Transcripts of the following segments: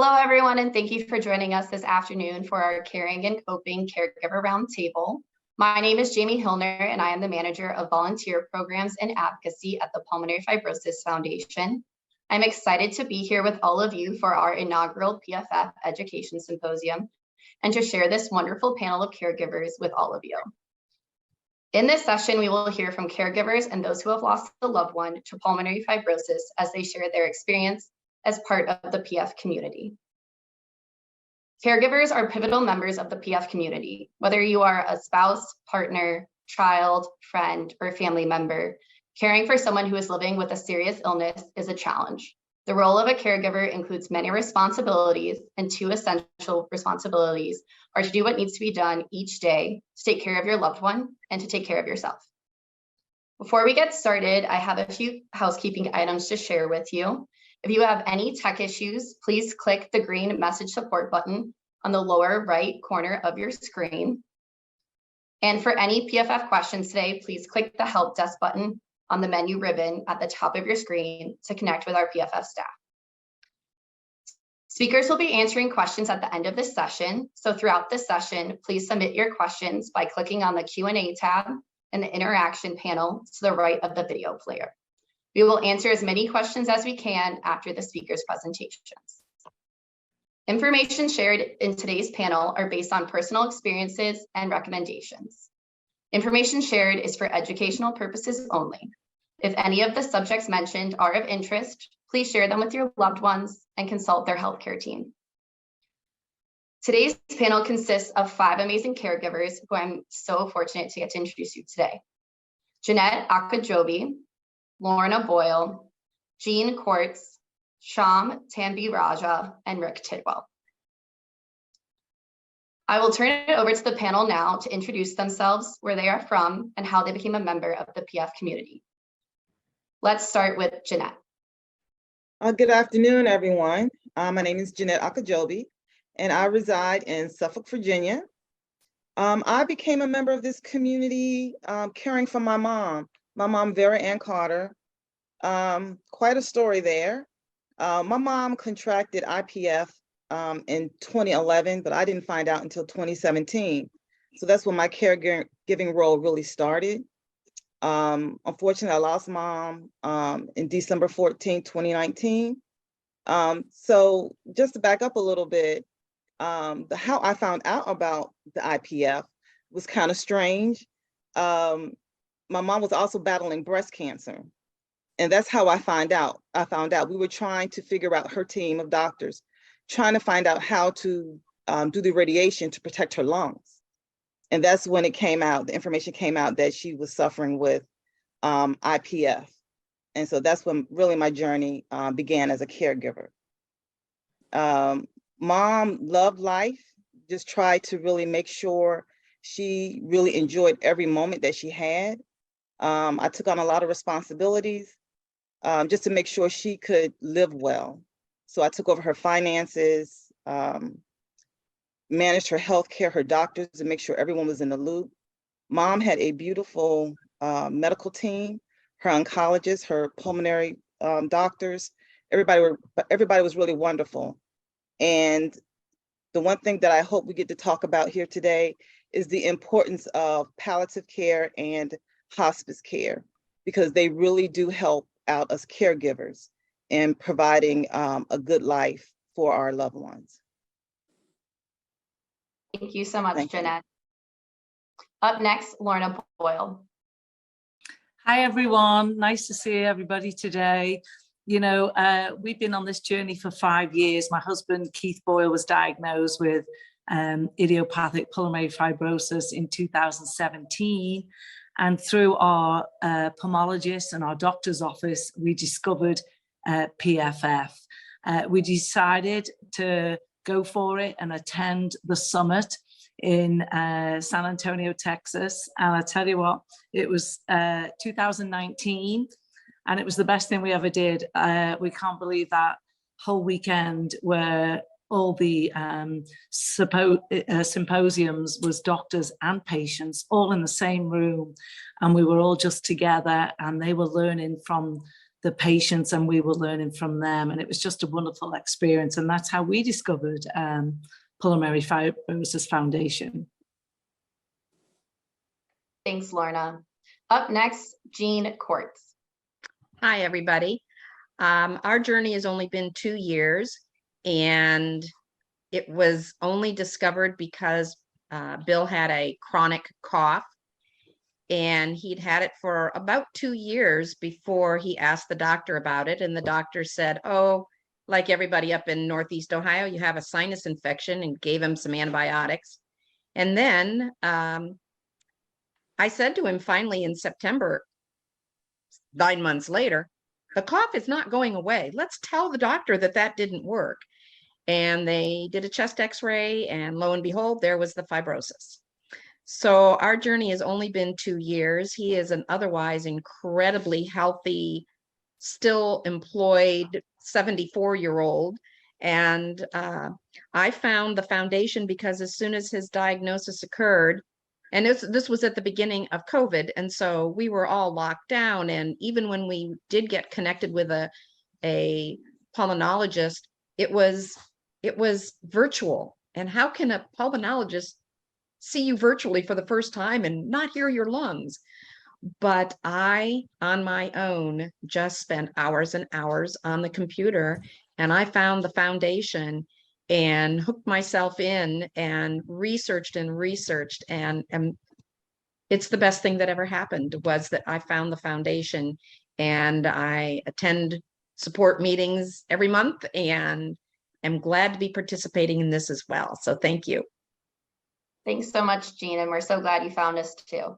Hello, everyone, and thank you for joining us this afternoon for our Caring and Coping Caregiver Roundtable. My name is Jamie Hillner, and I am the Manager of Volunteer Programs and Advocacy at the Pulmonary Fibrosis Foundation. I'm excited to be here with all of you for our inaugural PFF Education Symposium and to share this wonderful panel of caregivers with all of you. In this session, we will hear from caregivers and those who have lost a loved one to pulmonary fibrosis as they share their experience as part of the PF community. Caregivers are pivotal members of the PF community. Whether you are a spouse, partner, child, friend, or family member, caring for someone who is living with a serious illness is a challenge. The role of a caregiver includes many responsibilities, and two essential responsibilities are to do what needs to be done each day to take care of your loved one and to take care of yourself. Before we get started, I have a few housekeeping items to share with you. If you have any tech issues, please click the green message support button on the lower right corner of your screen. And for any PFF questions today, please click the help desk button on the menu ribbon at the top of your screen to connect with our PFF staff. Speakers will be answering questions at the end of this session. So throughout this session, please submit your questions by clicking on the Q&A tab in the interaction panel to the right of the video player. We will answer as many questions as we can after the speakers' presentations. Information shared in today's panel are based on personal experiences and recommendations. Information shared is for educational purposes only. If any of the subjects mentioned are of interest, please share them with your loved ones and consult their healthcare team. Today's panel consists of 5 amazing caregivers who I'm so fortunate to get to introduce you today. Jeanette Akajobi, Lorna Boyle, Jean Quartz, Sham Tambi Raja, and Rick Tidwell. I will turn it over to the panel now to introduce themselves, where they are from, and how they became a member of the PF community. Let's start with Jeanette. Good afternoon, everyone. My name is Jeanette Akajobi, and I reside in Suffolk, Virginia. I became a member of this community caring for my mom, Vera Ann Carter. Quite a story there. My mom contracted IPF in 2011, but I didn't find out until 2017. So that's when my caregiving role really started. Unfortunately, I lost mom in December 14, 2019. So just to back up a little bit, how I found out about the IPF was kind of strange. My mom was also battling breast cancer. And that's how I found out. We were trying to figure out, her team of doctors, trying to find out how to do the radiation to protect her lungs. And that's when it came out, the information came out that she was suffering with IPF. And so that's when really my journey began as a caregiver. Mom loved life, just tried to really make sure she really enjoyed every moment that she had. I took on a lot of responsibilities just to make sure she could live well. So I took over her finances, managed her healthcare, her doctors, to make sure everyone was in the loop. Mom had a beautiful medical team, her oncologists, her pulmonary doctors. Everybody was really wonderful. And the one thing that I hope we get to talk about here today is the importance of palliative care and hospice care, because they really do help out as caregivers in providing a good life for our loved ones. Thank you so much, Jeanette. Up next, Lorna Boyle. Hi, everyone. Nice to see everybody today. You know, we've been on this journey for 5 years. My husband, Keith Boyle, was diagnosed with idiopathic pulmonary fibrosis in 2017. And through our pulmonologist and our doctor's office, we discovered PFF. We decided to go for it and attend the summit in San Antonio, Texas. And I tell you what, it was 2019, and it was the best thing we ever did. We can't believe that whole weekend where all the symposiums was doctors and patients all in the same room, and we were all just together, and they were learning from the patients, and we were learning from them. And it was just a wonderful experience. And that's how we discovered Pulmonary Fibrosis Foundation. Thanks, Lorna. Up next, Jean Courts. Hi, everybody. Our journey has only been 2 years, and it was only discovered because Bill had a chronic cough, and he'd had it for about 2 years before he asked the doctor about it. And the doctor said, oh, like everybody up in Northeast Ohio, you have a sinus infection, and gave him some antibiotics. And then I said to him finally in September, 9 months later, the cough is not going away. Let's tell the doctor that that didn't work. And they did a chest x-ray, and lo and behold, there was the fibrosis. So our journey has only been 2 years. He is an otherwise incredibly healthy, still employed 74-year-old. And I found the foundation because as soon as his diagnosis occurred, and this was at the beginning of COVID, and so we were all locked down. And even when we did get connected with a pulmonologist, it was virtual. And how can a pulmonologist see you virtually for the first time and not hear your lungs? But I, on my own, just spent hours and hours on the computer, and I found the foundation and hooked myself in and researched, and it's the best thing that ever happened, was that I found the foundation. And I attend support meetings every month, and am glad to be participating in this as well. So thank you. Thanks so much, Jean, and we're so glad you found us too.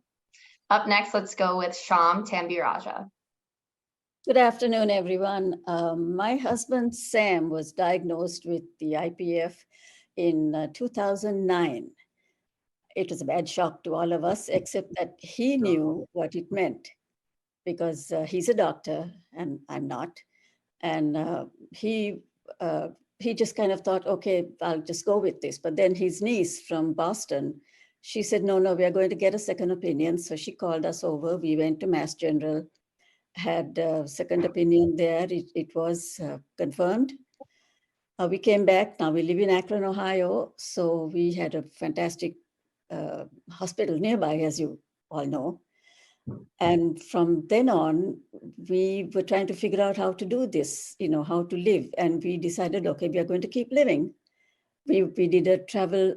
Up next, let's go with Sham Tambiraja. Good afternoon, everyone. My husband, Sam, was diagnosed with the IPF in 2009. It was a bad shock to all of us, except that he knew what it meant, because he's a doctor and I'm not. And he just kind of thought, okay, I'll just go with this. But then his niece from Boston, she said, no, we are going to get a second opinion. So she called us over. We went to Mass General, had a second opinion there. It was confirmed. We came back. Now we live in Akron, Ohio. So we had a fantastic hospital nearby, as you all know. And from then on, we were trying to figure out how to do this, how to live. And we decided, okay, we are going to keep living. We did a travel,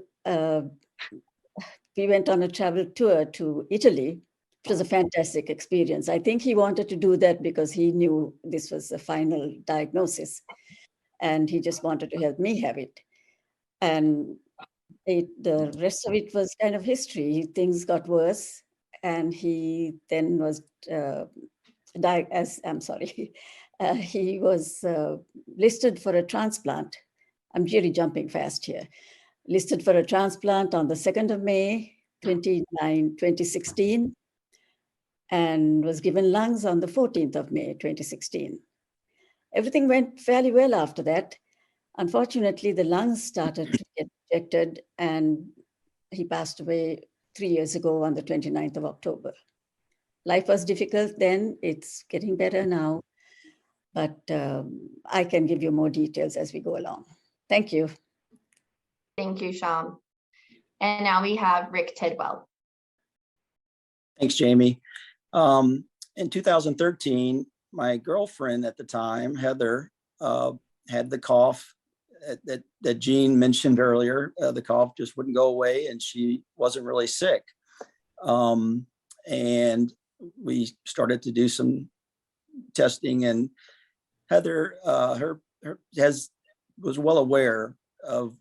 we went on a travel tour to Italy. It was a fantastic experience. I think he wanted to do that because he knew this was the final diagnosis, and he just wanted to help me have it. And the rest of it was kind of history. Things got worse, and he then was he was listed for a transplant. I'm really jumping fast here. Listed for a transplant on the 2nd of May, 2016, and was given lungs on the 14th of May, 2016. Everything went fairly well after that. Unfortunately, the lungs started to get rejected, and he passed away 3 years ago on the 29th of October. Life was difficult then. It's getting better now, but I can give you more details as we go along. Thank you. Thank you, Sham. And now we have Rick Tidwell. Thanks, Jamie. In 2013, my girlfriend at the time, Heather, had the cough that Jean mentioned earlier. The cough just wouldn't go away, and she wasn't really sick. And we started to do some testing, and Heather was well aware of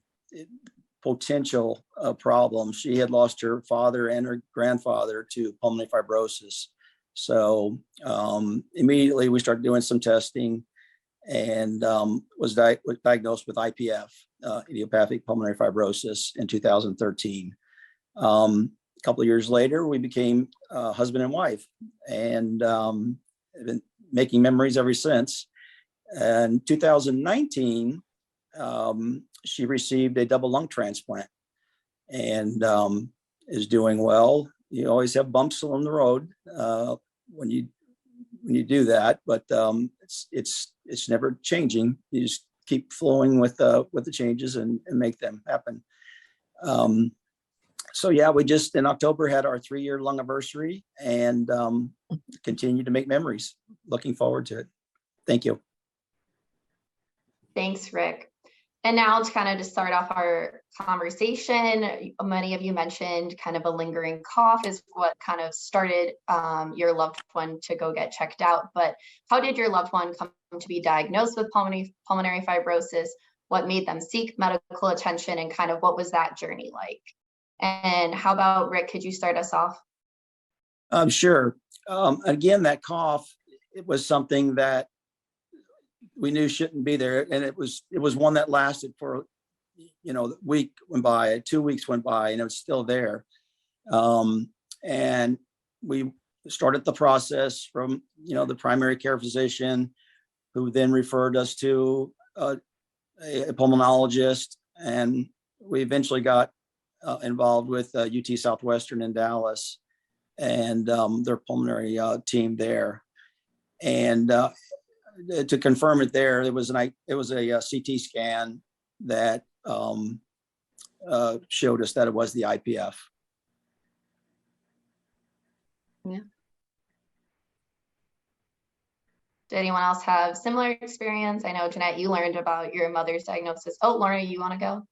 potential problems. She had lost her father and her grandfather to pulmonary fibrosis. So immediately we started doing some testing, and was diagnosed with IPF, idiopathic pulmonary fibrosis, in 2013. A couple of years later, we became husband and wife, and have been making memories ever since. In 2019, she received a double lung transplant, and is doing well. You always have bumps along the road when you when you do that, but it's never changing. You just keep flowing with the changes and make them happen. So yeah, we just in October had our 3-year lung anniversary and continue to make memories. Looking forward to it. Thank you. Thanks, Rick. And now to kind of just start off our conversation, many of you mentioned kind of a lingering cough is what kind of started your loved one to go get checked out. But how did your loved one come to be diagnosed with pulmonary fibrosis? What made them seek medical attention, and kind of what was that journey like? And how about Rick, could you start us off? Sure. Again, that cough, it was something that we knew shouldn't be there. And it was one that lasted for, the week went by, 2 weeks went by, and it was still there. And we started the process from, the primary care physician, who then referred us to a pulmonologist. And we eventually got involved with UT Southwestern in Dallas and their pulmonary team there. And to confirm it there, it was a CT scan that showed us that it was the IPF. Yeah. Did anyone else have similar experience? I know, Jeanette, you learned about your mother's diagnosis. Oh, Lorna, you want to go?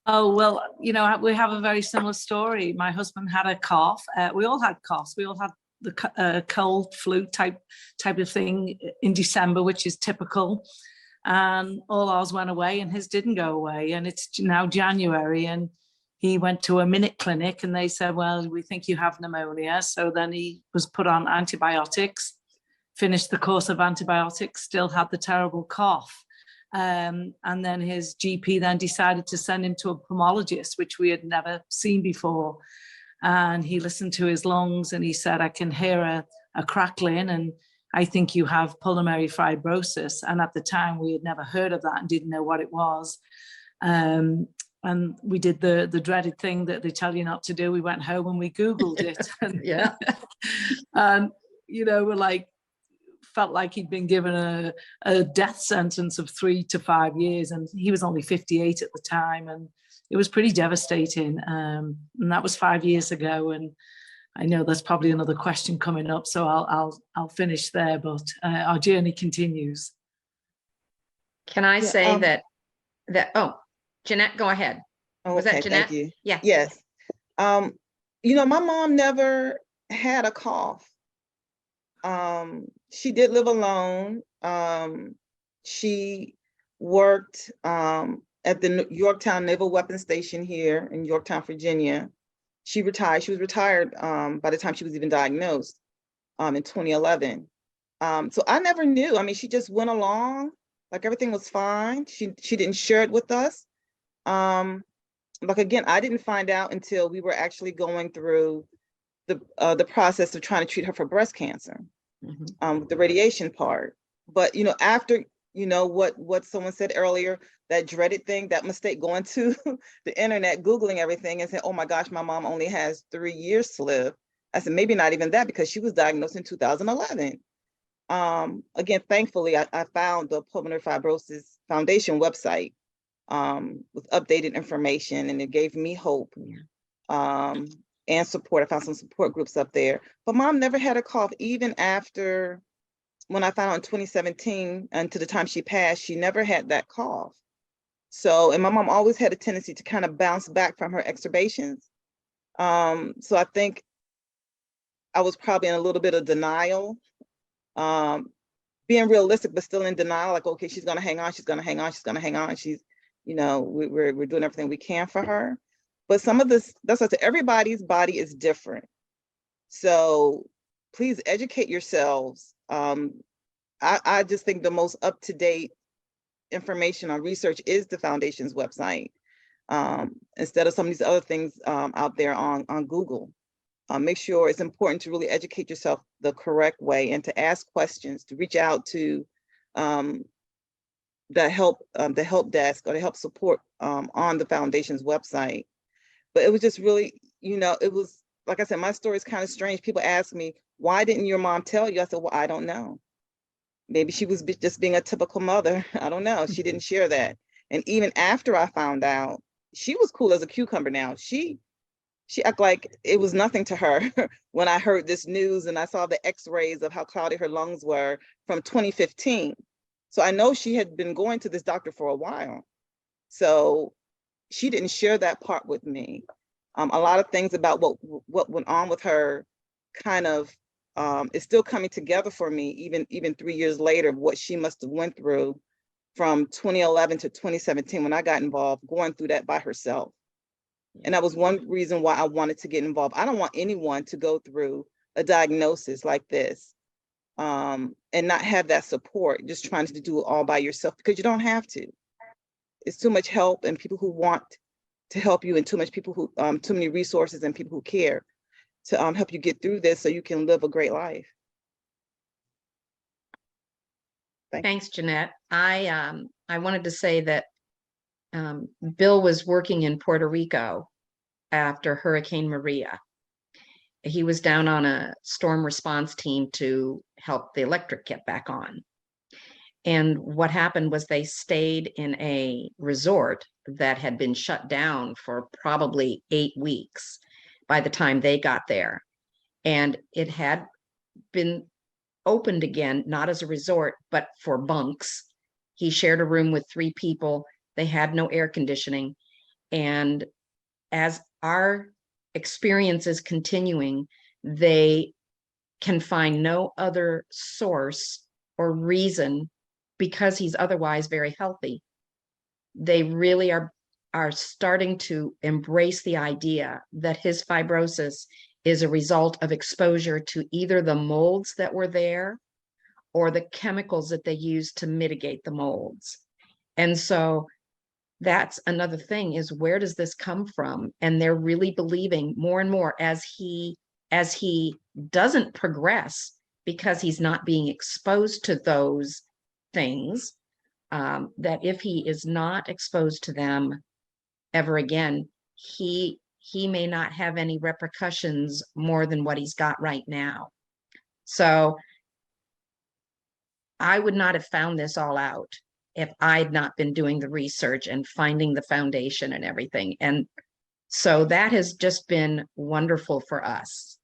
Oh, well, we have a very similar story. My husband had a cough. We all had coughs. We all had the cold flu type of thing in December, which is typical. And all ours went away and his didn't go away. And it's now January, and he went to a minute clinic and they said, well, we think you have pneumonia. So then he was put on antibiotics, finished the course of antibiotics, still had the terrible cough. And then his GP then decided to send him to a pulmonologist, which we had never seen before. And he listened to his lungs and he said, I can hear a crackling and I think you have pulmonary fibrosis. And at the time we had never heard of that and didn't know what it was. And we did the dreaded thing that they tell you not to do. We went home and we Googled it. Yeah. And, we're felt like he'd been given a death sentence of 3 to 5 years. And he was only 58 at the time. And it was pretty devastating. And that was 5 years ago. And I know there's probably another question coming up, so I'll finish there, but our journey continues. Can I say that, oh, Jeanette, go ahead. Was that Jeanette? Thank you. Yeah. Yes. My mom never had a cough. She did live alone. She worked at the Yorktown Naval Weapons Station here in Yorktown, Virginia. She retired. She was retired by the time she was even diagnosed in 2011. So I never knew. I mean, she just went along like everything was fine. She didn't share it with us. Again, I didn't find out until we were actually going through the process of trying to treat her for breast cancer, with the radiation part. But after what someone said earlier, that dreaded thing, that mistake, going to the internet, Googling everything and saying, oh my gosh, my mom only has 3 years to live. I said, maybe not even that, because she was diagnosed in 2011. Again, thankfully, I found the Pulmonary Fibrosis Foundation website with updated information, and it gave me hope and support. I found some support groups up there. But mom never had a cough, even after when I found out in 2017 and to the time she passed, she never had that cough. So, and my mom always had a tendency to kind of bounce back from her exacerbations. So I think I was probably in a little bit of denial, being realistic, but still in denial, like, okay, she's gonna hang on, she's gonna hang on, she's gonna hang on. She's, we're doing everything we can for her. But some of this, that's what I said, everybody's body is different. So please educate yourselves. I just think the most up-to-date information on research is the foundation's website, instead of some of these other things out there on Google. Make sure it's important to really educate yourself the correct way and to ask questions, to reach out to the help desk or the help support on the foundation's website. But it was just really, it was, like I said, my story is kind of strange. People ask me, why didn't your mom tell you? I said, well, I don't know. Maybe she was just being a typical mother. I don't know. She didn't share that. And even after I found out, she was cool as a cucumber now. She acted like it was nothing to her when I heard this news and I saw the x-rays of how cloudy her lungs were from 2015. So I know she had been going to this doctor for a while. So she didn't share that part with me. A lot of things about what went on with her kind of is still coming together for me, even 3 years later, what she must have went through from 2011 to 2017 when I got involved, going through that by herself. And that was one reason why I wanted to get involved. I don't want anyone to go through a diagnosis like this and not have that support, just trying to do it all by yourself, because you don't have to. It's too much help and people who want to help you, and too much people who, too many resources and people who care to help you get through this so you can live a great life. Thanks, Jeanette. I wanted to say that Bill was working in Puerto Rico after Hurricane Maria. He was down on a storm response team to help the electric get back on. And what happened was they stayed in a resort that had been shut down for probably 8 weeks by the time they got there. And it had been opened again, not as a resort, but for bunks. He shared a room with 3 people. They had no air conditioning. And as our experience is continuing, they can find no other source or reason, because he's otherwise very healthy. They really are starting to embrace the idea that his fibrosis is a result of exposure to either the molds that were there or the chemicals that they use to mitigate the molds. And so that's another thing, is where does this come from? And they're really believing more and more as he doesn't progress, because he's not being exposed to those things, that if he is not exposed to them ever again, he may not have any repercussions more than what he's got right now. So I would not have found this all out if I'd not been doing the research and finding the foundation and everything. And so that has just been wonderful for us.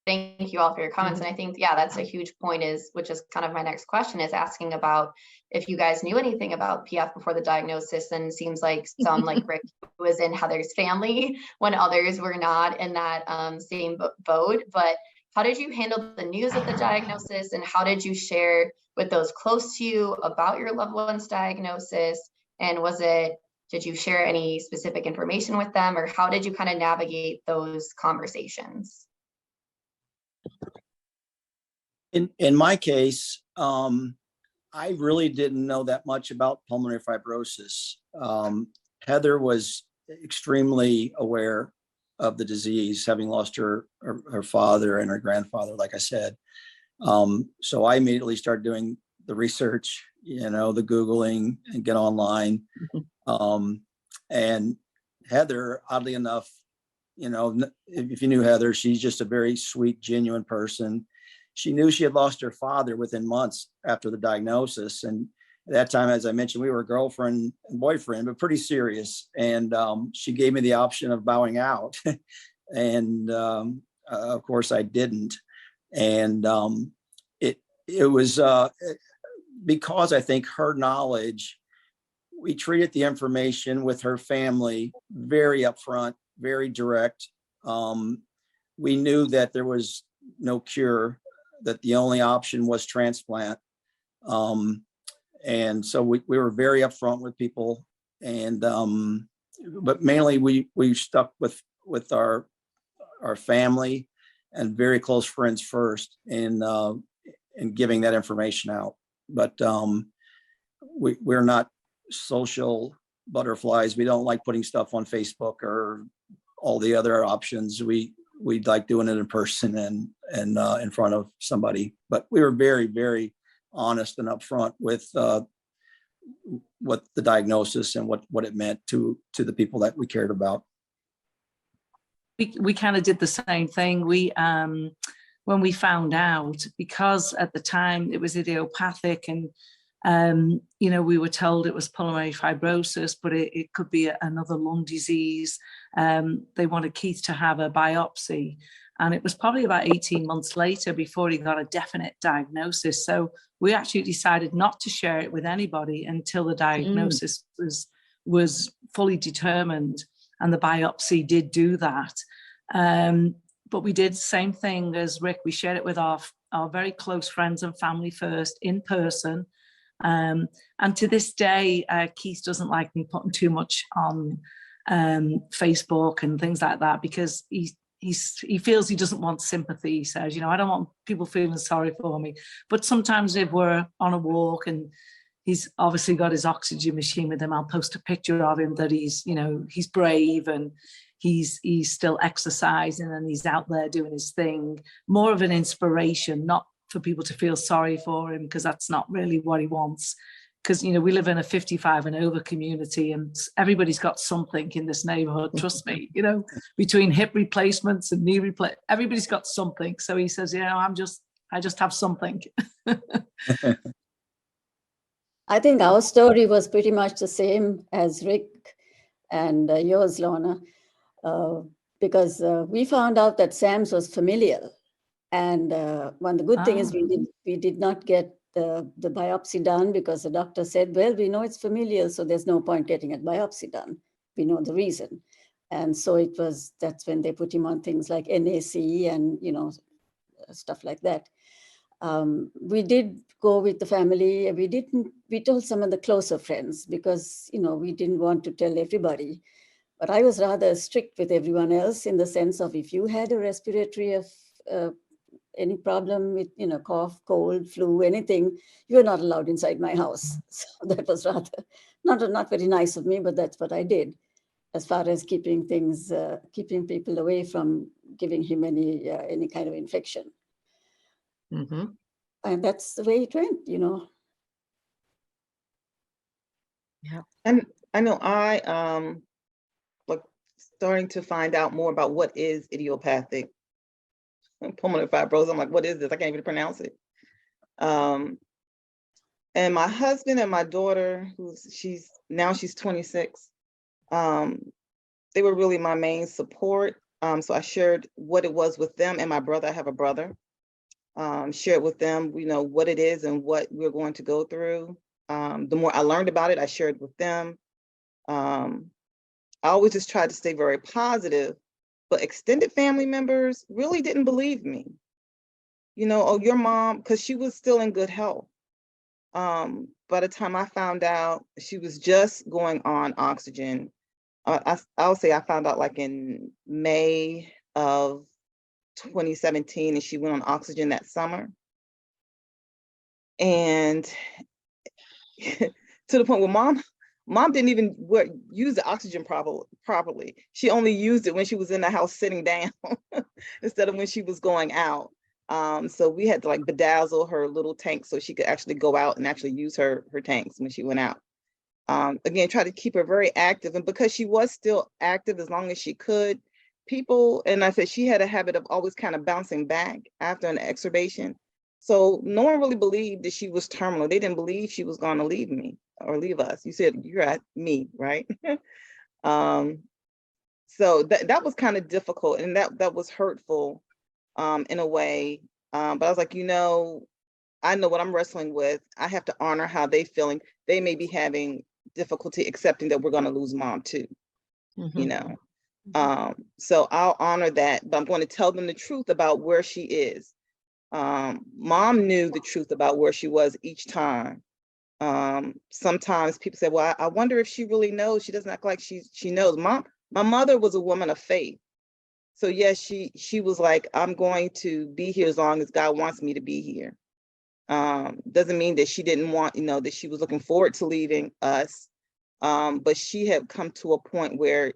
Thank you all for your comments. And I think, yeah, that's a huge point, which is kind of my next question, is asking about if you guys knew anything about PF before the diagnosis. And it seems like some, like Rick, was in Heather's family when others were not in that same boat. But how did you handle the news of the diagnosis, and how did you share with those close to you about your loved one's diagnosis? And did you share any specific information with them, or how did you kind of navigate those conversations? In my case, I really didn't know that much about pulmonary fibrosis. Heather was extremely aware of the disease, having lost her father and her grandfather, like I said. So I immediately started doing the research, the Googling, and get online. And Heather, oddly enough, if you knew Heather, she's just a very sweet, genuine person. She knew she had lost her father within months after the diagnosis. And at that time, as I mentioned, we were girlfriend and boyfriend, but pretty serious. And she gave me the option of bowing out. And of course I didn't. And it was because I think her knowledge, we treated the information with her family very upfront, very direct. We knew that there was no cure, that the only option was transplant. And so we were very upfront with people, and but mainly we stuck with our family and very close friends first in giving that information out. But we're not social butterflies. We don't like putting stuff on Facebook or all the other options. We like doing it in person and in front of somebody. But we were very, very honest and upfront with what the diagnosis and what it meant to the people that we cared about. we kind of did the same thing. We when we found out, because at the time it was idiopathic, and you know, we were told it was pulmonary fibrosis, but it could be another lung disease. They wanted Keith to have a biopsy, and it was probably about 18 months later before he got a definite diagnosis. So we actually decided not to share it with anybody until the diagnosis was fully determined, and the biopsy did do that. But we did the same thing as Rick. We shared it with our very close friends and family first in person. And to this day, Keith doesn't like me putting too much on Facebook and things like that, because he feels he doesn't want sympathy. He says, you know, I don't want people feeling sorry for me. But sometimes if we're on a walk and he's obviously got his oxygen machine with him, I'll post a picture of him that he's, you know, he's brave and he's still exercising and he's out there doing his thing. More of an inspiration, not for people to feel sorry for him, because that's not really what he wants. Because, you know, we live in a 55 and over community, and everybody's got something in this neighborhood. Trust me, you know, between hip replacements and knee replacements, everybody's got something. So he says, you know, I just have something. I think our story was pretty much the same as Rick and yours, Lorna, because we found out that Sam's was familial. And one of the good thing is we did not get the biopsy done, because the doctor said, well, we know it's familial, so there's no point getting a biopsy done. We know the reason. And so that's when they put him on things like NAC and, you know, stuff like that. We did go with the family. We told some of the closer friends, because, you know, we didn't want to tell everybody. But I was rather strict with everyone else, in the sense of, if you had a respiratory any problem with, you know, cough, cold, flu, anything, you're not allowed inside my house. So that was rather not very nice of me, but that's what I did, as far as keeping people away from giving him any kind of infection. Mm-hmm. And that's the way it went, you know. Yeah. And I know like starting to find out more about what is idiopathic pulmonary fibrosis. I'm like, what is this? I can't even pronounce it. And my husband and my daughter, she's 26, they were really my main support. So I shared what it was with them, and my brother, I have a brother, shared with them, you know, what it is and what we're going to go through. The more I learned about it, I shared with them. I always just tried to stay very positive, but extended family members really didn't believe me. You know, oh, your mom, because she was still in good health. By the time I found out, she was just going on oxygen. I would say I found out like in May of 2017, and she went on oxygen that summer. And to the point where mom didn't even use the oxygen properly. She only used it when she was in the house sitting down instead of when she was going out. So we had to like bedazzle her little tank so she could actually go out and actually use her tanks when she went out. Again, try to keep her very active. And because she was still active as long as she could, people, and I said she had a habit of always kind of bouncing back after an exacerbation. So no one really believed that she was terminal. They didn't believe she was going to leave me or leave us. You said, you're at me, right? So that was kind of difficult, and that was hurtful in a way. But I was like, you know, I know what I'm wrestling with. I have to honor how they feeling. They may be having difficulty accepting that we're going to lose mom too, you know. So I'll honor that, but I'm going to tell them the truth about where she is. Mom knew the truth about where she was each time. Sometimes people say, well, I wonder if she really knows. She doesn't act like she knows. My mother was a woman of faith. So yes, she was like, I'm going to be here as long as God wants me to be here. Doesn't mean that she didn't want, you know, that she was looking forward to leaving us. But she had come to a point where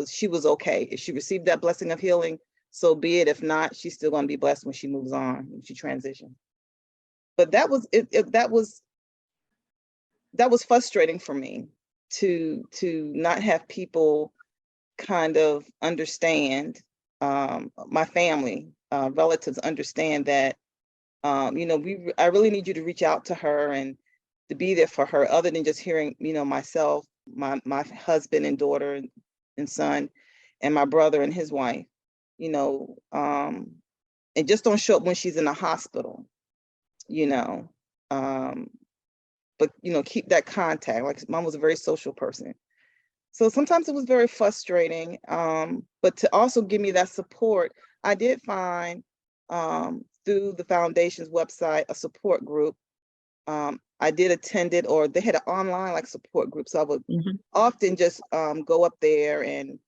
she was okay. If she received that blessing of healing, so be it. If not, she's still going to be blessed when she moves on, when she transitions. But that was that was frustrating for me to not have people kind of understand my family, relatives understand that, you know, I really need you to reach out to her and to be there for her, other than just hearing, you know, myself, my husband and daughter and son, and my brother and his wife, you know, and just don't show up when she's in the hospital, you know, but, you know, keep that contact. Like, Mom was a very social person. So sometimes it was very frustrating, but to also give me that support, I did find through the foundation's website a support group. I did attend it, or they had an online like support group. So I would often just go up there and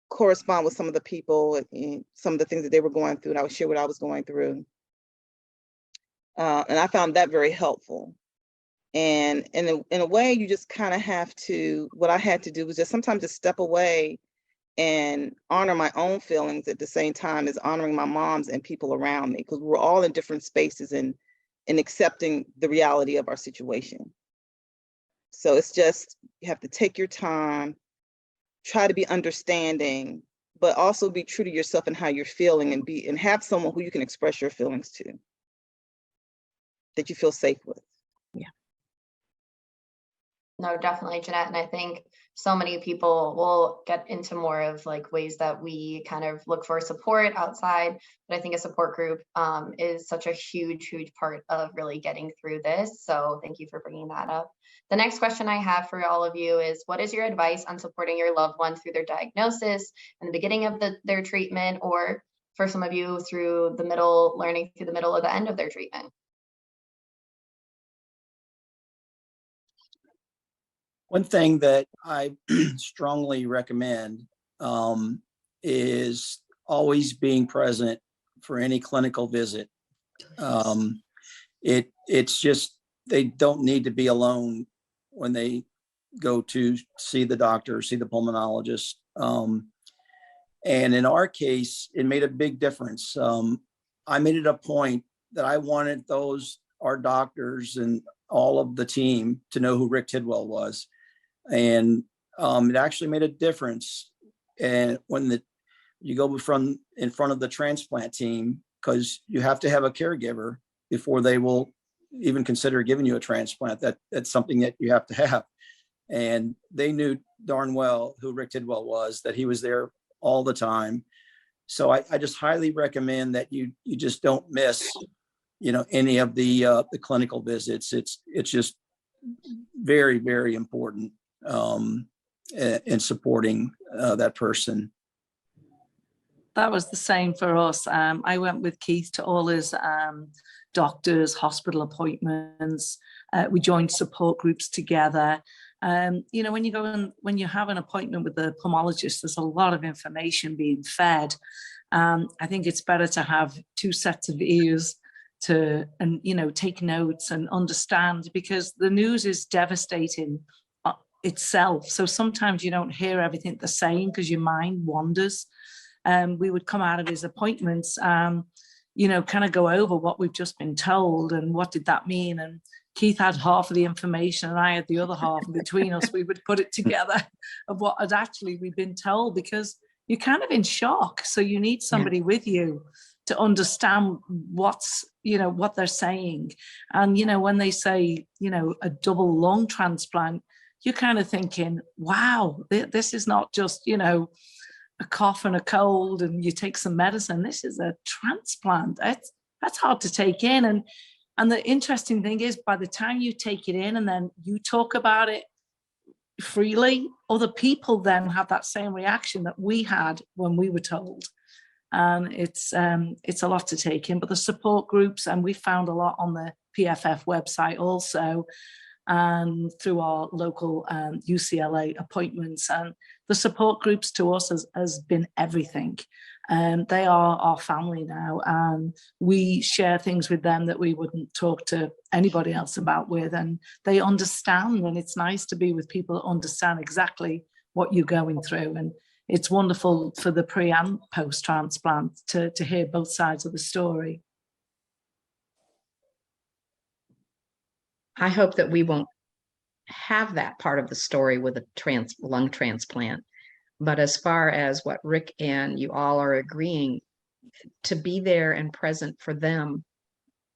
correspond with some of the people and some of the things that they were going through, and I would share what I was going through. And I found that very helpful. And in a way, you just kind of have to, what I had to do was just sometimes just step away and honor my own feelings at the same time as honoring my mom's and people around me, because we're all in different spaces and accepting the reality of our situation. So it's just, you have to take your time, try to be understanding, but also be true to yourself and how you're feeling, and have someone who you can express your feelings to, that you feel safe with. No, definitely, Jeanette. And I think so many people will get into more of like ways that we kind of look for support outside. But I think a support group is such a huge, huge part of really getting through this. So thank you for bringing that up. The next question I have for all of you is, what is your advice on supporting your loved one through their diagnosis and the beginning of their treatment, or for some of you through the middle, learning through the middle or the end of their treatment? One thing that I strongly recommend is always being present for any clinical visit. It's just, they don't need to be alone when they go to see the doctor, see the pulmonologist. And in our case, it made a big difference. I made it a point that I wanted our doctors and all of the team to know who Rick Tidwell was. And it actually made a difference. And when you go in front of the transplant team, because you have to have a caregiver before they will even consider giving you a transplant. That's something that you have to have. And they knew darn well who Rick Tidwell was, that he was there all the time. So I just highly recommend that you just don't miss, you know, any of the clinical visits. It's just very, very important in supporting that person. That was the same for us. I went with Keith to all his doctors, hospital appointments. We joined support groups together. You know, when you go and when you have an appointment with the pulmonologist, there's a lot of information being fed. I think it's better to have two sets of ears and you know, take notes and understand, because the news is devastating itself. So sometimes you don't hear everything they're saying because your mind wanders. We would come out of his appointments, you know, kind of go over what we've just been told and what did that mean. And Keith had half of the information and I had the other half. And between us, we would put it together of what had actually we've been told, because you're kind of in shock. So you need somebody with you to understand what's, you know, what they're saying. And, you know, when they say, you know, a double lung transplant, you're kind of thinking, wow, this is not just, you know, a cough and a cold and you take some medicine. This is a transplant. That's hard to take in. And the interesting thing is, by the time you take it in and then you talk about it freely, other people then have that same reaction that we had when we were told. And it's a lot to take in. But the support groups, and we found a lot on the PFF website also, and through our local UCLA appointments, and the support groups to us has been everything. They are our family now, and we share things with them that we wouldn't talk to anybody else about with, and they understand. And it's nice to be with people that understand exactly what you're going through. And it's wonderful for the pre and post transplant to hear both sides of the story. I hope that we won't have that part of the story with a lung transplant. But as far as what Rick and you all are agreeing, to be there and present for them.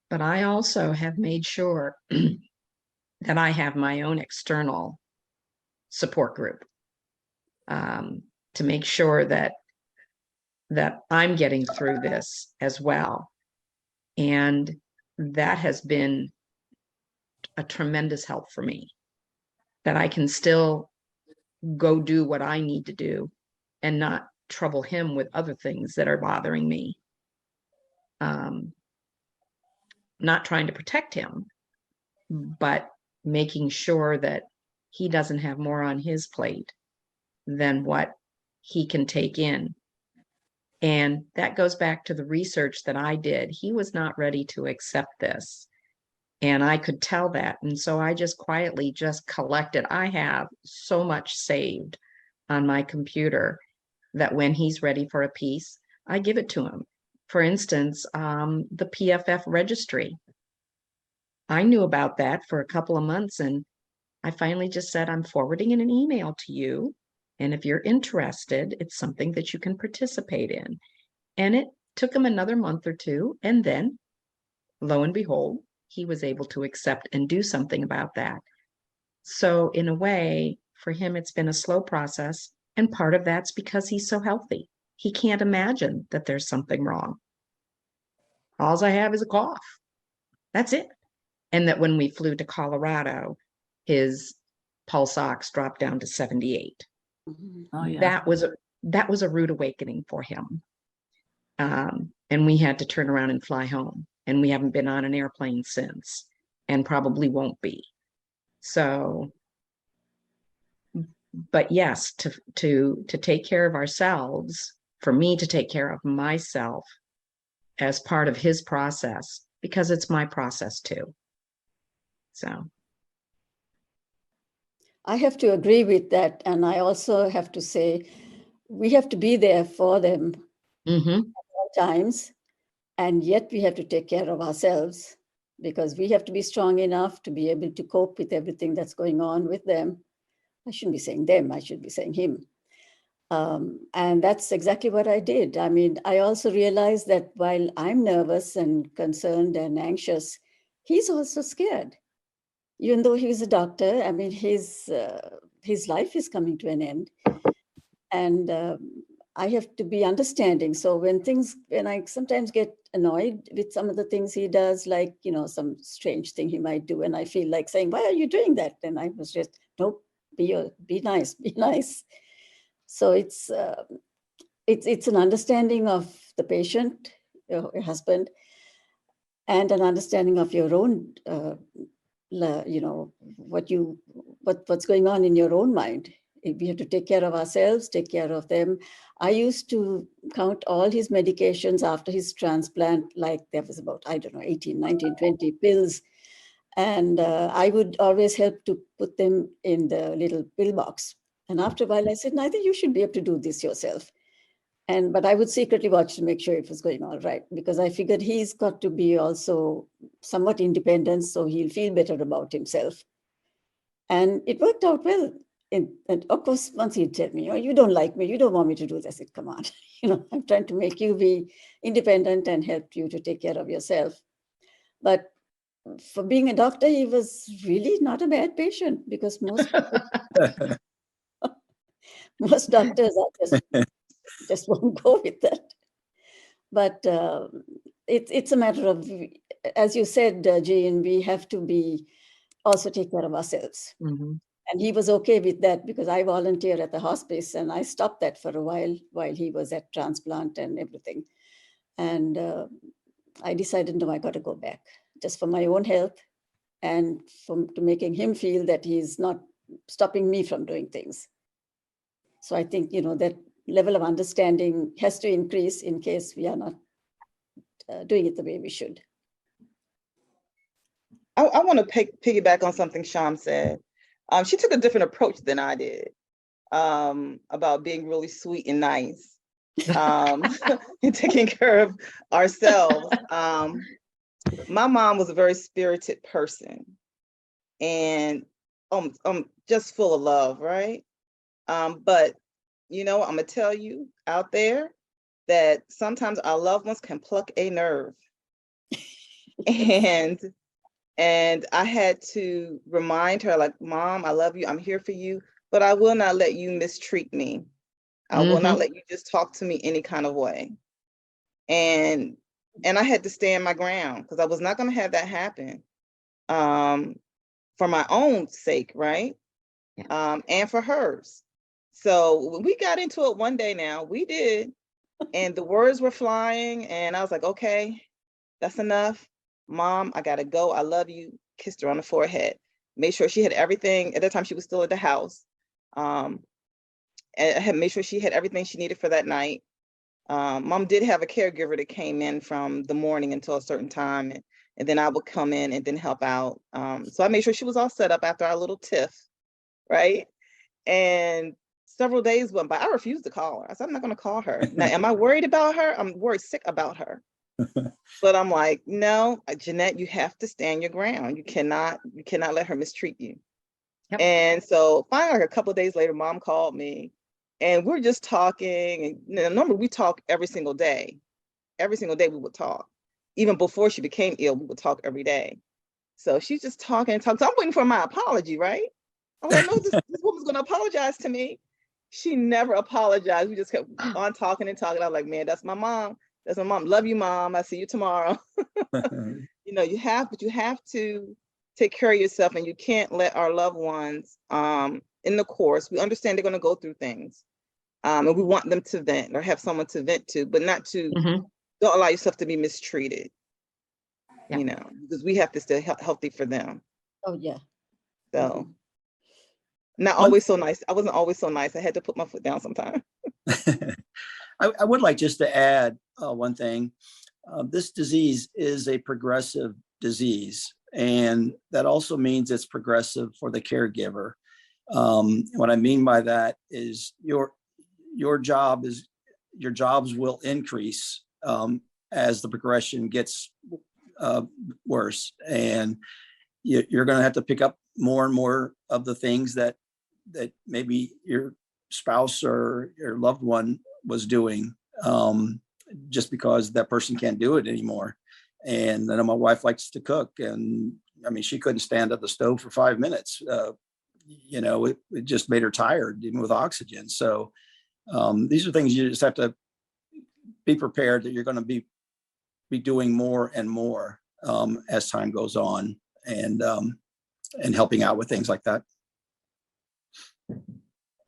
But I also have made sure that I have my own external support group, to make sure that I'm getting through this as well. And that has been a tremendous help for me, that I can still go do what I need to do and not trouble him with other things that are bothering me. Not trying to protect him, but making sure that he doesn't have more on his plate than what he can take in. And that goes back to the research that I did. He was not ready to accept this. And I could tell that. And so I just quietly just collected. I have so much saved on my computer that when he's ready for a piece, I give it to him. For instance, the PFF registry. I knew about that for a couple of months, and I finally just said, I'm forwarding in an email to you. And if you're interested, it's something that you can participate in. And it took him another month or two. And then, lo and behold, he was able to accept and do something about that. So in a way, for him, it's been a slow process. And part of that's because he's so healthy. He can't imagine that there's something wrong. All I have is a cough. That's it. And that when we flew to Colorado, his pulse ox dropped down to 78. Oh, yeah. That was a rude awakening for him. And we had to turn around and fly home. And we haven't been on an airplane since, and probably won't be. So, but yes, to take care of ourselves, for me to take care of myself as part of his process, because it's my process too. So I have to agree with that. And I also have to say, we have to be there for them at all times. And yet we have to take care of ourselves, because we have to be strong enough to be able to cope with everything that's going on with them. I shouldn't be saying them, I should be saying him. And that's exactly what I did. I mean, I also realized that while I'm nervous and concerned and anxious, he's also scared. Even though he's a doctor, I mean, his life is coming to an end. And I have to be understanding. So when I sometimes get annoyed with some of the things he does, like, you know, some strange thing he might do, and I feel like saying, why are you doing that? And I was just, nope, be nice, be nice. So it's an understanding of the patient, your husband, and an understanding of your own, you know, what's going on in your own mind. We have to take care of ourselves, take care of them. I used to count all his medications after his transplant, like there was about, I don't know, 18, 19, 20 pills. And I would always help to put them in the little pill box. And after a while, I said, no, I think you should be able to do this yourself. But I would secretly watch to make sure it was going all right, because I figured he's got to be also somewhat independent, so he'll feel better about himself. And it worked out well. And of course, once he'd tell me, oh, you don't like me, you don't want me to do this. I said, come on, you know, I'm trying to make you be independent and help you to take care of yourself. But for being a doctor, he was really not a bad patient, because most doctors are just won't go with that. But it's a matter of, as you said, Jean, we have to also take care of ourselves. And he was okay with that, because I volunteer at the hospice, and I stopped that for a while he was at transplant and everything. And I decided, no, I got to go back, just for my own health and to making him feel that he's not stopping me from doing things. So I think, you know, that level of understanding has to increase in case we are not doing it the way we should. I want to piggyback on something Sham said. She took a different approach than I did, about being really sweet and nice, and taking care of ourselves. My mom was a very spirited person, and just full of love, right? But you know, I'm gonna tell you out there that sometimes our loved ones can pluck a nerve. and I had to remind her, like, Mom, I love you, I'm here for you, but I will not let you mistreat me. I will not let you just talk to me any kind of way. And I had to stand my ground because I was not going to have that happen, for my own sake, right? And for hers. So when we got into it one day now, we did, and the words were flying, and I was like, okay, that's enough. Mom, I gotta go. I love you. Kissed her on the forehead. Made sure she had everything. At that time, she was still at the house. And I had made sure she had everything she needed for that night. Mom did have a caregiver that came in from the morning until a certain time, and then I would come in and then help out. So I made sure she was all set up after our little tiff, right? And several days went by. I refused to call her. I said, I'm not going to call her. Now, am I worried about her? I'm worried sick about her. But I'm like, no, Jeanette, you have to stand your ground. You cannot let her mistreat you. Yep. And so finally, like a couple of days later, Mom called me, and we're just talking. And you know, normally we talk every single day. Every single day we would talk. Even before she became ill, we would talk every day. So she's just talking and talking. So I'm waiting for my apology, right? I'm like, no, this woman's going to apologize to me. She never apologized. We just kept on talking and talking. I was like, man, that's my mom. That's my mom. Love you, Mom. I'll see you tomorrow. You know, you have to take care of yourself, and you can't let our loved ones, in the course, we understand they're going to go through things. And we want them to vent or have someone to vent to, but not to, don't allow yourself to be mistreated, you know, because we have to stay healthy for them. Oh, yeah. So not always so nice. I wasn't always so nice. I had to put my foot down sometimes. I would like just to add one thing. This disease is a progressive disease, and that also means it's progressive for the caregiver. What I mean by that is your jobs will increase as the progression gets worse, and you're going to have to pick up more and more of the things that maybe your spouse or your loved one was doing, just because that person can't do it anymore. And then my wife likes to cook, and I mean, she couldn't stand at the stove for 5 minutes. You know, it just made her tired, even with oxygen. So these are things you just have to be prepared that you're going to be doing more and more as time goes on, and helping out with things like that.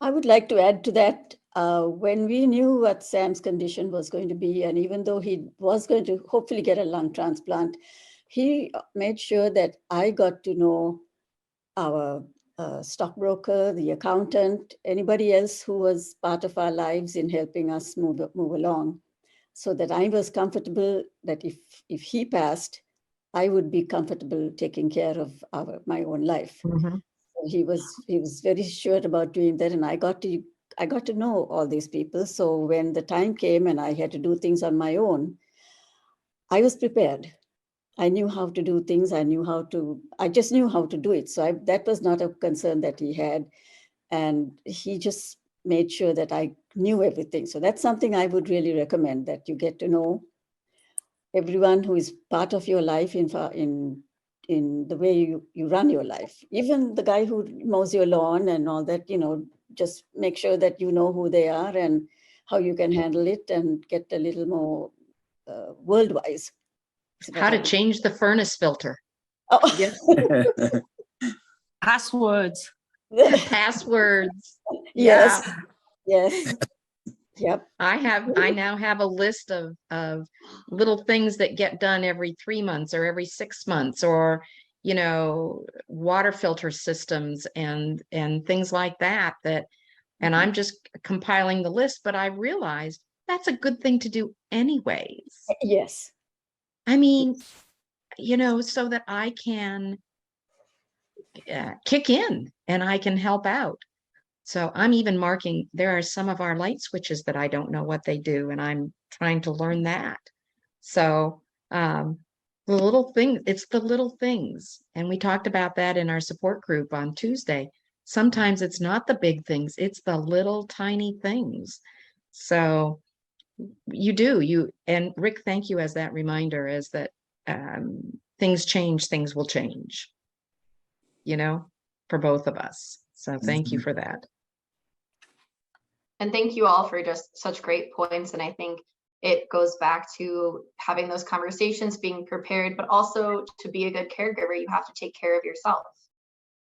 I would like to add to that. When we knew what Sam's condition was going to be, and even though he was going to hopefully get a lung transplant, he made sure that I got to know our stockbroker, the accountant, anybody else who was part of our lives in helping us move along, so that I was comfortable that if he passed, I would be comfortable taking care of my own life. He was very sure about doing that, and I got to know all these people. So when the time came and I had to do things on my own, I was prepared. I knew how to do things. I just knew how to do it. So that was not a concern that he had. And he just made sure that I knew everything. So that's something I would really recommend, that you get to know everyone who is part of your life in the way you run your life. Even the guy who mows your lawn and all that, you know, just make sure that you know who they are and how you can handle it and get a little more world-wise. How to change the furnace filter. Oh. Yes. Passwords. Passwords. Yes. Yes. Yep. I now have a list of little things that get done every 3 months or every 6 months, or, you know, water filter systems and things like that, and I'm just compiling the list, but I realized that's a good thing to do anyways. Yes. I mean, you know, so that I can kick in and I can help out. So I'm even marking, there are some of our light switches that I don't know what they do, and I'm trying to learn that. So the little thing, it's the little things. And we talked about that in our support group on Tuesday. sometimes it's not the big things, it's the little tiny things. So and Rick, thank you as that reminder, is that things change, things will change, for both of us. So thank you for that. And thank you all for just such great points. And I think it goes back to having those conversations, being prepared, but also to be a good caregiver, you have to take care of yourself.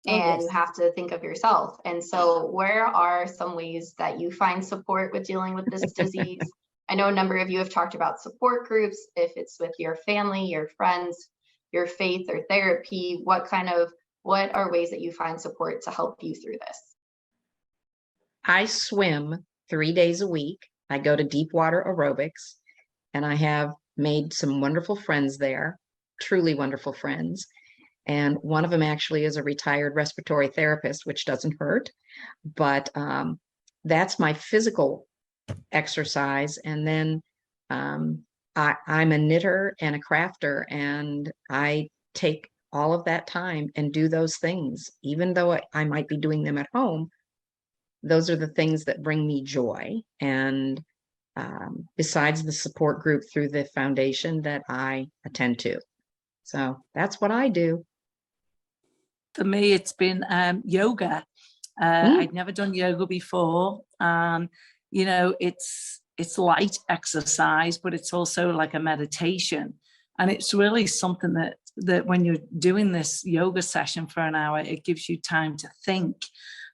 And you have to think of yourself. And so where are some ways that you find support with dealing with this disease? I know a number of you have talked about support groups, if it's with your family, your friends, your faith or therapy, what are ways that you find support to help you through this? I swim 3 days a week. I go to deep water aerobics, and I have made some wonderful friends there, truly wonderful friends. And one of them actually is a retired respiratory therapist, which doesn't hurt, but that's my physical exercise. And then I'm a knitter and a crafter, and I take all of that time and do those things, even though I might be doing them at home. Those are the things that bring me joy. And besides the support group through the foundation that I attend to. So that's what I do. For me, it's been yoga. I'd never done yoga before. It's light exercise, but it's also like a meditation. And it's really something that when you're doing this yoga session for an hour, it gives you time to think.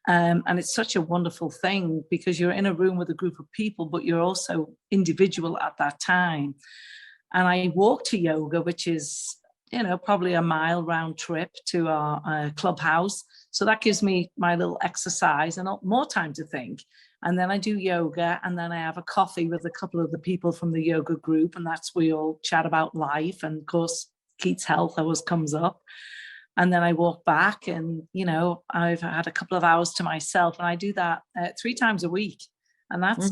And it's such a wonderful thing because you're in a room with a group of people, but you're also individual at that time. And I walk to yoga, which is, probably a mile round trip to our clubhouse. So that gives me my little exercise and more time to think. And then I do yoga, and then I have a coffee with a couple of the people from the yoga group. And that's where we all chat about life. And of course, Keith's health always comes up. And then I walk back and, I've had a couple of hours to myself, and I do that 3 times a week. And that's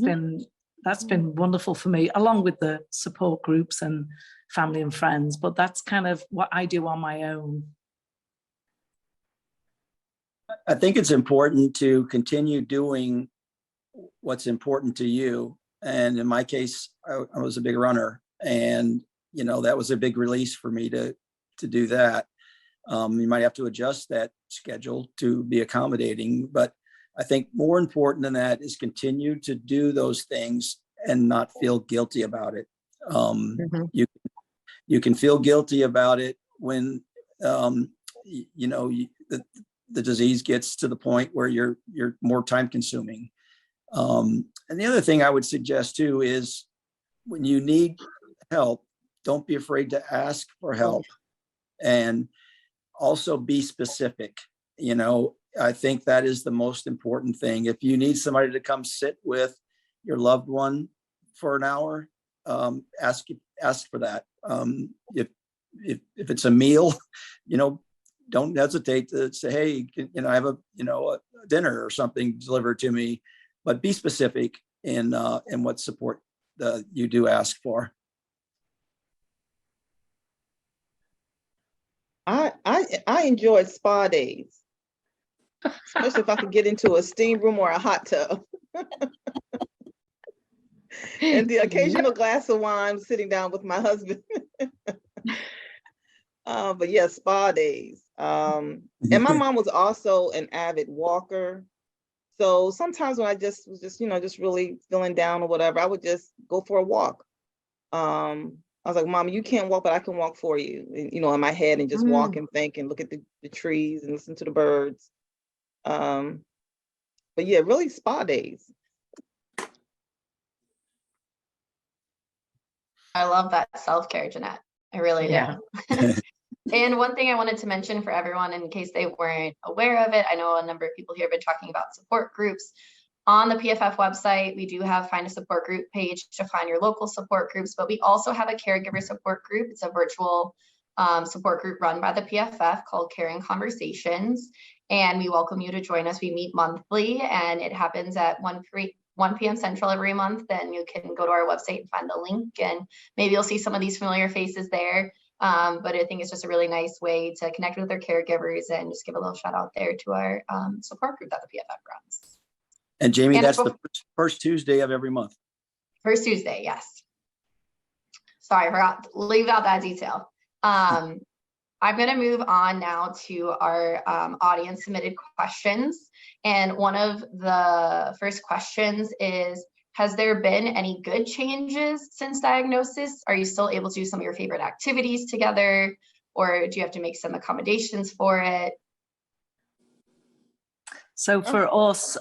been wonderful for me, along with the support groups and family and friends. But that's kind of what I do on my own. I think it's important to continue doing what's important to you. And in my case, I was a big runner, and, that was a big release for me to do that. You might have to adjust that schedule to be accommodating, but I think more important than that is continue to do those things and not feel guilty about it. You can feel guilty about it when the disease gets to the point where you're more time consuming. And the other thing I would suggest too is when you need help, don't be afraid to ask for help, and also be specific. I think that is the most important thing. If you need somebody to come sit with your loved one for an hour, ask for that. If it's a meal, don't hesitate to say, hey, I have a dinner or something delivered to me, but be specific in what support you do ask for. I enjoy spa days, especially if I could get into a steam room or a hot tub. And the occasional glass of wine sitting down with my husband. But yeah, spa days. And my mom was also an avid walker. So sometimes when I was really feeling down or whatever, I would just go for a walk. I was like, Mom, you can't walk, but I can walk for you. And, in my head, and just walk and think and look at the trees and listen to the birds. But yeah, really spa days. I love that self-care, Jeanette. I really do. And one thing I wanted to mention for everyone, in case they weren't aware of it, I know a number of people here have been talking about support groups. On the PFF website, we do have Find a Support Group page to find your local support groups, but we also have a caregiver support group. It's a virtual support group run by the PFF called Caring Conversations, and we welcome you to join us. We meet monthly, and it happens at 1 p.m. Central every month. Then you can go to our website and find the link, and maybe you'll see some of these familiar faces there. But I think it's just a really nice way to connect with their caregivers and just give a little shout out there to our support group that the PFF runs. And Jamie, And that's the first Tuesday of every month. First Tuesday, yes. Sorry, I forgot to leave out that detail. I'm going to move on now to our audience submitted questions. And one of the first questions is, has there been any good changes since diagnosis? Are you still able to do some of your favorite activities together? Or do you have to make some accommodations for it? So for us,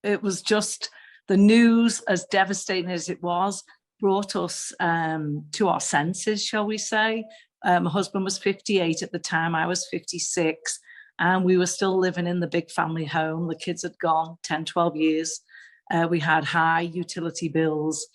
it was just the news, as devastating as it was, brought us to our senses, shall we say. My husband was 58 at the time, I was 56, and we were still living in the big family home. The kids had gone 10, 12 years. We had high utility bills,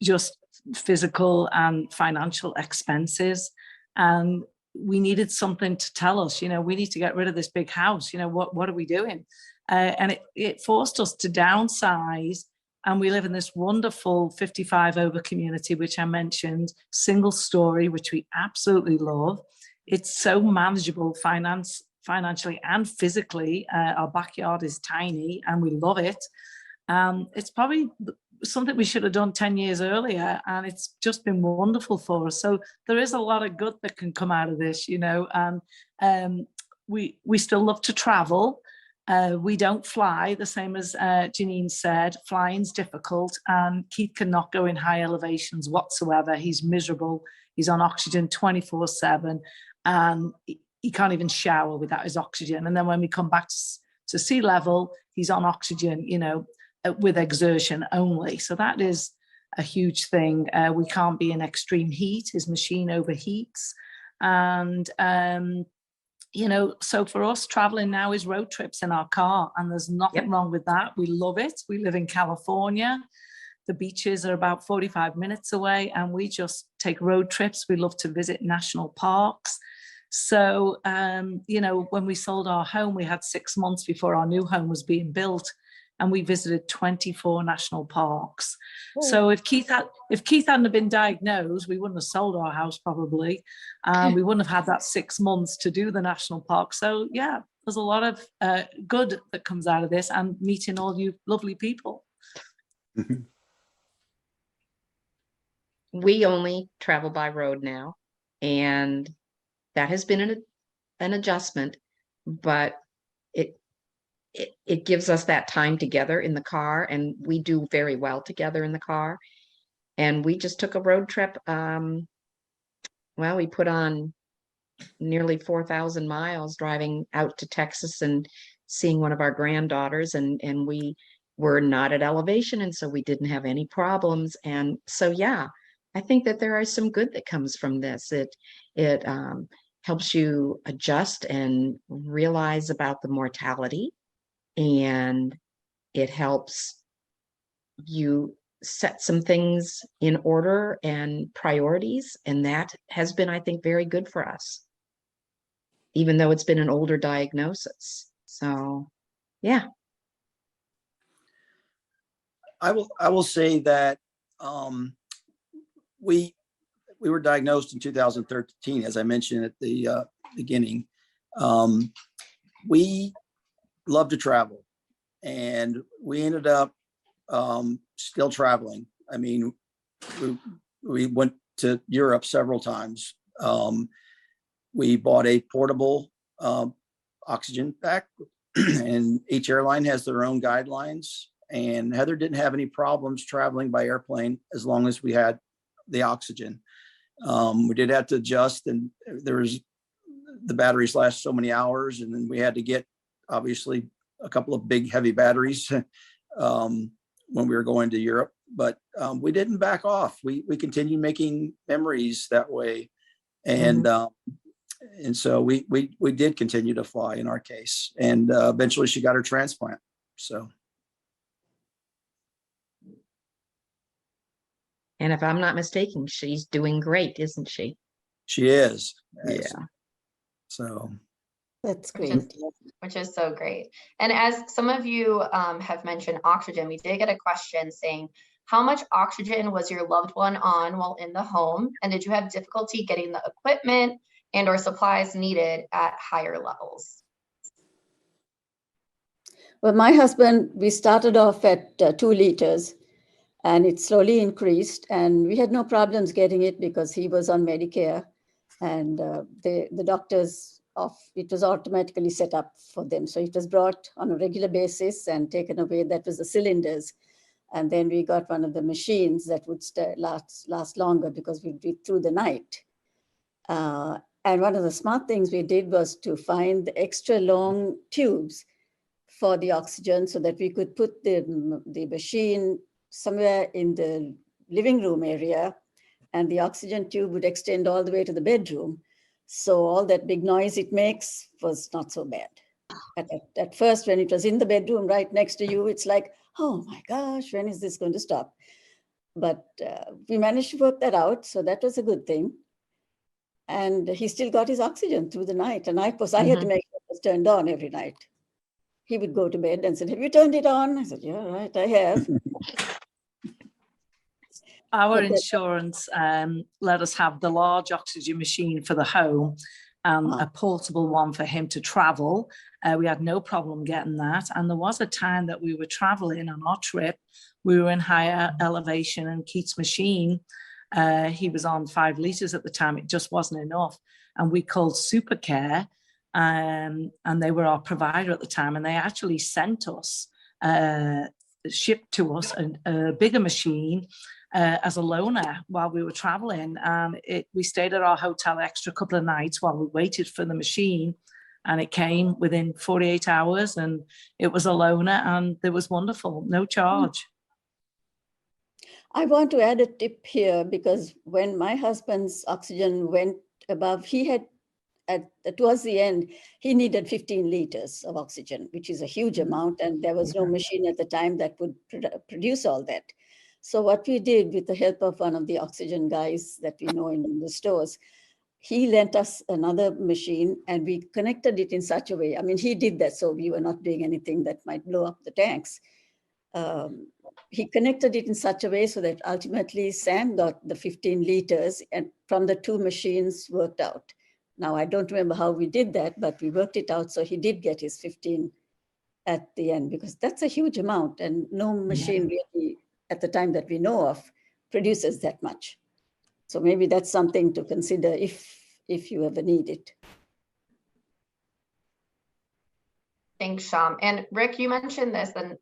just physical and financial expenses. And we needed something to tell us, you know, we need to get rid of this big house. You know, what are we doing? And it forced us to downsize. And we live in this wonderful 55 over community, which I mentioned, single story, which we absolutely love. It's so manageable financially and physically. Our backyard is tiny and we love it. It's probably something we should have done 10 years earlier, and it's just been wonderful for us. So there is a lot of good that can come out of this, you know, and we still love to travel. We don't fly, the same as Janine said. Flying's difficult, and Keith cannot go in high elevations whatsoever. He's miserable. He's on oxygen 24/7, and he can't even shower without his oxygen. And then when we come back to sea level, he's on oxygen, you know, with exertion only. So that is a huge thing. We can't be in extreme heat. His machine overheats. And you know, so for us, traveling now is road trips in our car, and there's nothing wrong with that. We love it. We live in California. The beaches are about 45 minutes away, and we just take road trips. We love to visit national parks. So, you know, when we sold our home, we had 6 months before our new home was being built, and we visited 24 national parks. Ooh. So if Keith hadn't been diagnosed, we wouldn't have sold our house probably. We wouldn't have had that 6 months to do the national park. So yeah, there's a lot of good that comes out of this, and meeting all you lovely people. We only travel by road now, and that has been an adjustment, but it gives us that time together in the car, and we do very well together in the car. And we just took a road trip. Well, we put on nearly 4,000 miles driving out to Texas and seeing one of our granddaughters, and we were not at elevation, and so we didn't have any problems. And so, yeah, I think that there are some good that comes from this. It helps you adjust and realize about the mortality, and it helps you set some things in order and priorities. And that has been, I think, very good for us, even though it's been an older diagnosis. So, yeah. I will say that we were diagnosed in 2013, as I mentioned at the beginning. We love to travel, and we ended up still traveling. I mean, we went to Europe several times. We bought a portable oxygen pack, and each airline has their own guidelines. And Heather didn't have any problems traveling by airplane as long as we had the oxygen. We did have to adjust, and the batteries last so many hours, and then we had to get obviously a couple of big heavy batteries when we were going to Europe, but we didn't back off. We continued making memories that way, and and so we did continue to fly in our case, and eventually she got her transplant. So. And if I'm not mistaken, she's doing great, isn't she? She is. Yeah. So. That's great. Which is so great. And as some of you have mentioned oxygen, we did get a question saying, How much oxygen was your loved one on while in the home? And did you have difficulty getting the equipment and or supplies needed at higher levels? Well, my husband, we started off at 2 liters and it slowly increased, and we had no problems getting it because he was on Medicare, and the doctors it was automatically set up for them. So it was brought on a regular basis and taken away. That was the cylinders. And then we got one of the machines that would last longer because we'd be through the night. And one of the smart things we did was to find the extra long tubes for the oxygen so that we could put the machine somewhere in the living room area, and the oxygen tube would extend all the way to the bedroom. So all that big noise it makes was not so bad. At first, when it was in the bedroom right next to you, it's like, oh my gosh, when is this going to stop? But we managed to work that out. So that was a good thing. And he still got his oxygen through the night. And of course, I had to make sure it was turned on every night. He would go to bed and said, have you turned it on? I said, yeah, right, I have. Our insurance let us have the large oxygen machine for the home and a portable one for him to travel. We had no problem getting that. And there was a time that we were traveling on our trip. We were in higher elevation, and Keith's machine, he was on 5 liters at the time. It just wasn't enough. And we called Supercare, and they were our provider at the time. And they actually sent us, shipped to us a bigger machine as a loaner while we were traveling. We stayed at our hotel extra couple of nights while we waited for the machine, and it came within 48 hours, and it was a loaner, and it was wonderful, no charge. I want to add a tip here, because when my husband's oxygen went above, he had, towards the end, he needed 15 liters of oxygen, which is a huge amount, and there was no machine at the time that would produce all that. So what we did, with the help of one of the oxygen guys that we know in the stores, he lent us another machine, and we connected it in such a way. I mean, he did that, so we were not doing anything that might blow up the tanks. He connected it in such a way so that ultimately Sam got the 15 liters, and from the 2 machines worked out. Now, I don't remember how we did that, but we worked it out. So he did get his 15 at the end, because that's a huge amount, and no machine really, at the time that we know of, produces that much. So maybe that's something to consider if you ever need it. Thanks, Sham. And Rick, you mentioned this, and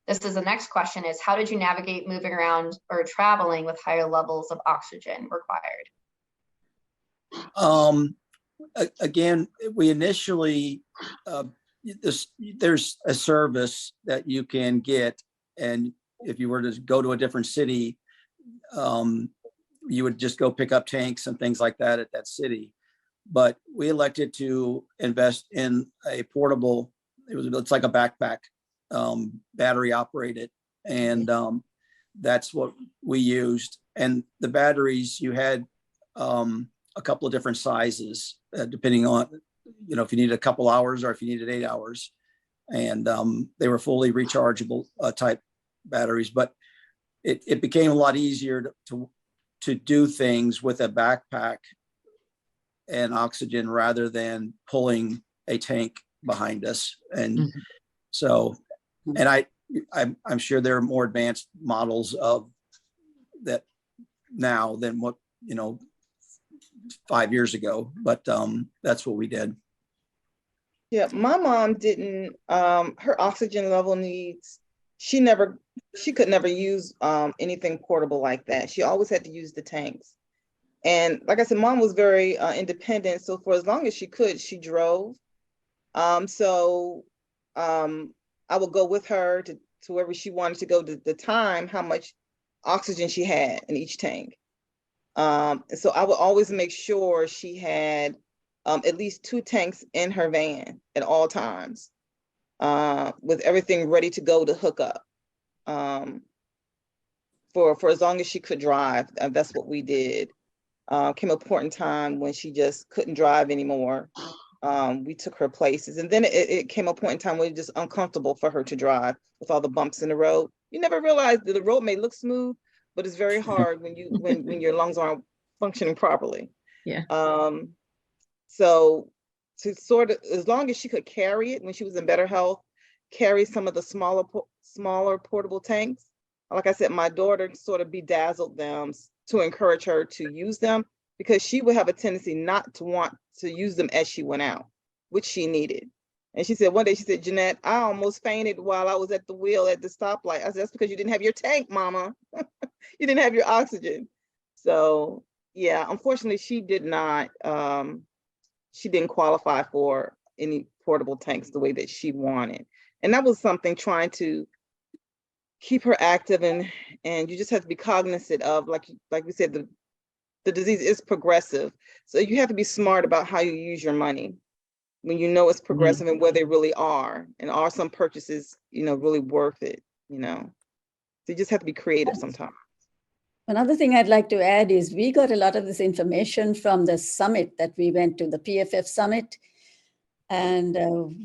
this is the next question, is how did you navigate moving around or traveling with higher levels of oxygen required? Again, we initially, there's a service that you can get, and if you were to go to a different city, you would just go pick up tanks and things like that at that city. But we elected to invest in a portable, it's like a backpack, battery operated. And that's what we used. And the batteries, you had a couple of different sizes, depending on, if you needed a couple hours or if you needed 8 hours. And they were fully rechargeable type batteries. But it became a lot easier to do things with a backpack and oxygen rather than pulling a tank behind us. And so, and I'm sure there are more advanced models of that now than what, 5 years ago, but that's what we did. Yeah, my mom didn't, her oxygen level needs, she could never use anything portable like that. She always had to use the tanks. And like I said, mom was very independent. So for as long as she could, she drove. So I would go with her to wherever she wanted to go, to the time, how much oxygen she had in each tank. So I would always make sure she had at least 2 tanks in her van at all times, with everything ready to go to hook up. For as long as she could drive, that's what we did. Came a point in time when she just couldn't drive anymore. We took her places, and then it came a point in time where it was just uncomfortable for her to drive with all the bumps in the road. You never realize that the road may look smooth, but it's very hard when when your lungs aren't functioning properly. Yeah. So to sort of, as long as she could carry it when she was in better health, carry some of the smaller portable tanks. Like I said, my daughter sort of bedazzled them to encourage her to use them, because she would have a tendency not to want to use them as she went out, which she needed. And she said one day, she said, Jeanette, I almost fainted while I was at the wheel at the stoplight. I said, that's because you didn't have your tank, mama. You didn't have your oxygen. So yeah, unfortunately, she didn't qualify for any portable tanks the way that she wanted. And that was something, trying to keep her active, and you just have to be cognizant of, like we said, the disease is progressive. So you have to be smart about how you use your money when you know it's progressive and where they really are. And are some purchases, really worth it, So you just have to be creative sometimes. Another thing I'd like to add is we got a lot of this information from the summit that we went to, the PFF summit. And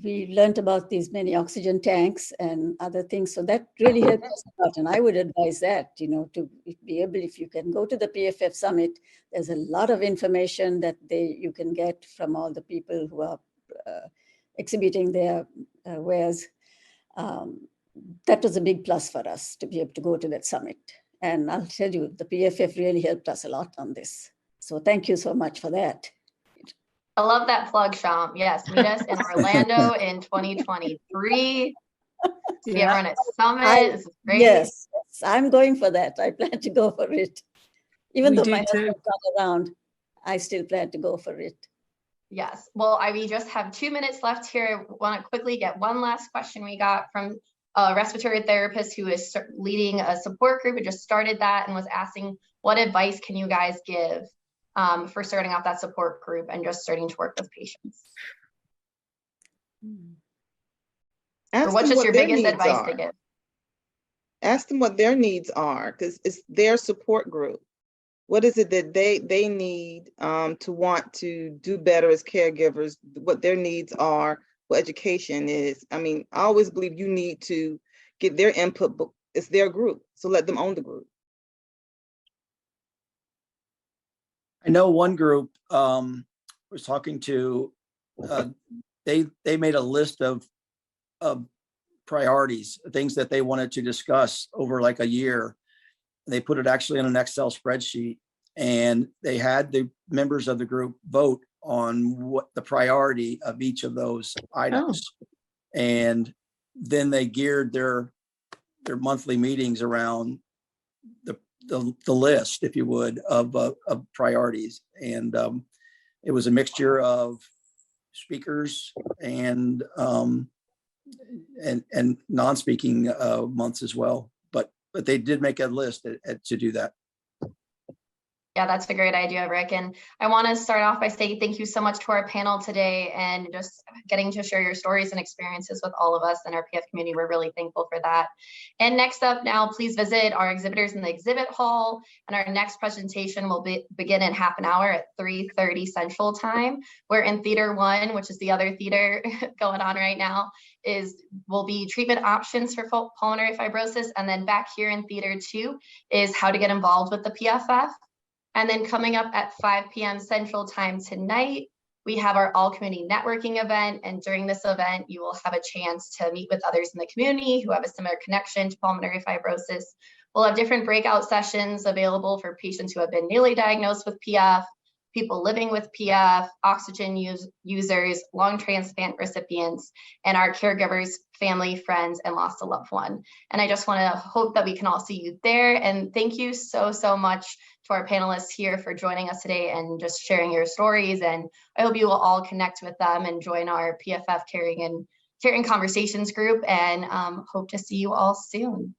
we learned about these many oxygen tanks and other things. So that really helped us a lot. And I would advise that, to be able, if you can go to the PFF summit, there's a lot of information that you can get from all the people who are exhibiting their wares. That was a big plus for us to be able to go to that summit. And I'll tell you, the PFF really helped us a lot on this. So thank you so much for that. I love that plug, Sham. Yes, meet us in Orlando in 2023. See everyone at Summit. This is great. Yes, I'm going for that. I plan to go for it. Even though my husband's not around, I still plan to go for it. Yes. Well, we just have 2 minutes left here. I want to quickly get one last question we got from a respiratory therapist who is leading a support group and just started that, and was asking, what advice can you guys give for starting off that support group and just starting to work with patients? Or what's just your biggest advice to give? Ask them what their needs are, because it's their support group. What is it that they need to want to do better as caregivers? What their needs are, what education is. I mean, I always believe you need to get their input, but it's their group, so let them own the group. I know one group was talking to, they made a list of priorities, things that they wanted to discuss over like a year. They put it actually in an Excel spreadsheet, and they had the members of the group vote on what the priority of each of those items. And then they geared their monthly meetings around the list, if you would, of priorities. And it was a mixture of speakers and non-speaking months as well. But they did make a list to do that. Yeah, that's a great idea, Rick. And I want to start off by saying thank you so much to our panel today, and just getting to share your stories and experiences with all of us in our PF community. We're really thankful for that. And next up now, please visit our exhibitors in the exhibit hall. And our next presentation will begin in half an hour at 3:30 Central Time. We're in Theater 1, which is the other theater going on right now, will be treatment options for pulmonary fibrosis. And then back here in Theater 2 is how to get involved with the PFF. And then coming up at 5 p.m. Central Time tonight, we have our all community networking event. And during this event, you will have a chance to meet with others in the community who have a similar connection to pulmonary fibrosis. We'll have different breakout sessions available for patients who have been newly diagnosed with PF, people living with PF, oxygen users, lung transplant recipients, and our caregivers, family, friends, and lost a loved one. And I just want to hope that we can all see you there. And thank you so much to our panelists here for joining us today and just sharing your stories. And I hope you will all connect with them and join our PFF Caring Conversations group, and hope to see you all soon.